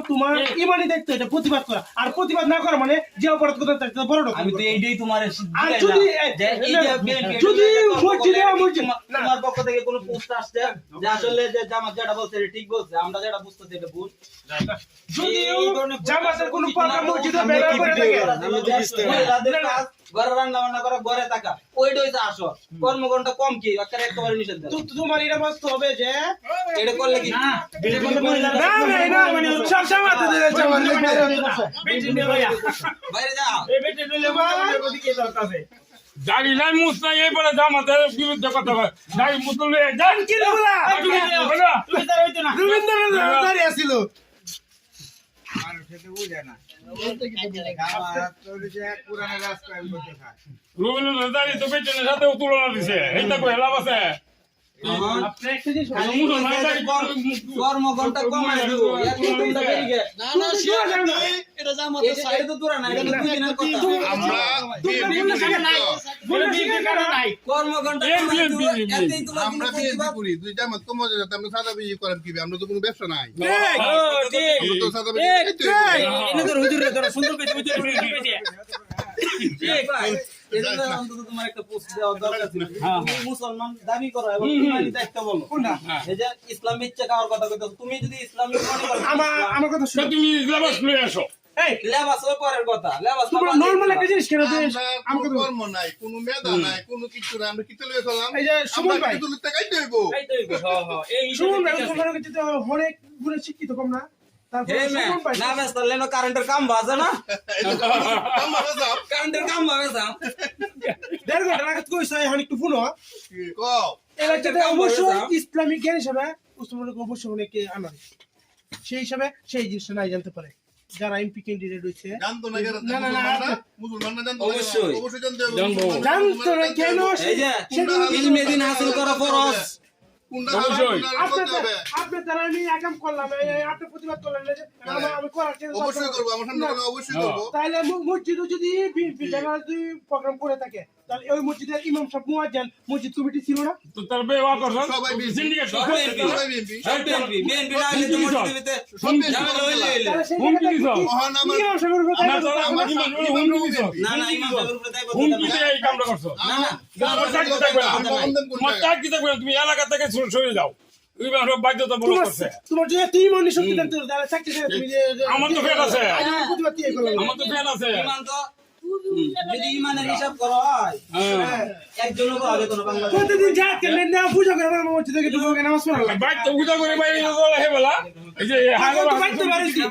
তোমার ইমানই দেখতে এটা প্রতিবাদ করা, আর প্রতিবাদ না করা মানে যে অপরাধ করতে তার বড় ডক্টর। আমি তো এইটাই তোমার আর যদি যদি মসজিদে তোমার পক্ষ থেকে কোনো পোস্ট আসছে যে আসলে যে জামাত যেটা বলছে এটা ঠিক বলছে, আমরা যেটা বুঝতেছি এটা ভুল, যদি জামাতের কোনো প্রোগ্রাম মসজিদে বের করে থাকে ঘরে রান্না বান্না করা, ঘরে থাকা, ওইটা হইছে আসল। কর্মঘন্টা কম কি একেবারে নিষেধ। তোমার এটা বুঝতে হবে যে এটা করলে কি না না মানে সব জামাতে দিলে জামাত বাইরে যাও। দাড়ি নাই মুছ নাই এবারে জামাতের বিরুদ্ধে কথা বলে দাড়ি মুতলে জান কি বলা রবীন্দ্রনাথ দাঁড়িয়ে ছিল। রবীন্দ্রনাথ দাড়ি তো পেছনের সাথেও তুলনা দিছে এইটা কই লাভ আছে কর্মঘন্টা কমায় দিব, এক ঘন্টা বেরিয়ে গেছে। এটা তো তোরা না, এটা তো দুই দিনের কথা। কর্মঘন্টা কমায় দিব, এতেই তোমার কোনো প্রতিবাদ। আমরা তো কোনো ব্যবসা নাই। অন্তত তোমার একটা পোস্ট দেওয়া দরকার ছিল। তুমি মুসলমান দাবি করো এবং ইমানি দায়িত্ব বলো। এই যে ইসলামী ইচ্ছা খাওয়ার কথা কইতো, তুমি যদি ইসলামী মনে করো, আমার কথা শুনো, তুমি লেবাস লয়ে আসো এই লেবাস ওই পরের কথা, লেবাস তোমরা নরমাল একটা জিনিস কেন দিস আমাকে কর্ম নাই, কোনো মেধা নাই, কোনো কিছু নাই। আমরা কিতে লয়ে চলাম? এই যে সুমন ভাই, কিছু লুটতে গাইতে হইব। সুমন ভাই তোমার কাছে তো অনেক গুণে শিক্ষিত কম না? তারপর হে ম্যান, সুমন ভাই না ব্যস্ত লেনো কারেন্টের কাম বাজে না, আমরা যাব। কারেন্টের কাম বাজে না। 1.5 ঘন্টা নাগাদ কইছো এখন একটু শুনো। কও। এলাকাতে অবশ্যই ইসলামিক জ্ঞান হিসাবে মুসলমানকে অবশ্যই অনেকে আনা সেই হিসাবে সেই জিনিসটা নাই জানতে পারে যারা এমপি ক্যান্ডিডেট হয়েছে। জানতো না কেন? না, না, না, মুসলমানরা জানতো না? অবশ্যই। অবশ্যই জানতে হবে। জানবো। জানতো না কেন? এই যে ইলমে দিন হাসিল করা ফরজ। কোনটা অবশ্যই। করতে হবে? আপনার দ্বারা আমি আগাম করলাম, আপনি প্রতিবাদ করলেন না যে আমি করার চেষ্টা অবশ্যই করবো, আমার সামনে বলে অবশ্যই করবো। তাহলে মসজিদে যদি বিএনপি যদি প্রোগ্রাম করে থাকে তাহলে ওই মসজিদের ইমাম সাহেব মুয়াজ্জিন মসজিদ কমিটি ছিল না? তো তার বেওয়া করছ সবাই বিএনপি। সিন্ডিকেট সবাই বিএনপি। বিএনপি না হলে তো মসজিদে ঝামেলা হইলে হইলে। তাহলে সেই হুমকি জায়গায় দিছো? ইমাম সাহেবের উপর দায়িত্ব আমরা থাকবে না? হুমকি দিছো না না ইমাম সাহেবের উপরে দায়িত্ব হুমকি দিতে দিয়ে এই কামটা করছো না না তোমার চাকরি থাকবে না। তোমার চাকরি থাকবে না, তুমি এলাকা থেকে সরে যাও। বাধ্যতামূলক করছে। তোমার যদি তুই মনে শক্তি থাকতো তাহলে চাকরি ছেড়ে তুমি আমার তো ফেল আছে, প্রতিবাদ দিয়ে করলাম। আমার তো ফেল আছে। ইমান তো যদি ইমানের হিসাব করা হয় একজনও পাওয়া যেত না বাংলাদেশে। প্রতিদিন যা কেন না পূজা করে আমার মসজিদে ঢুকে নামাজ পড়া লাগে। বাইক তো উঠা করে বাইরে হে বলা এই যে তো বাইতে পারিস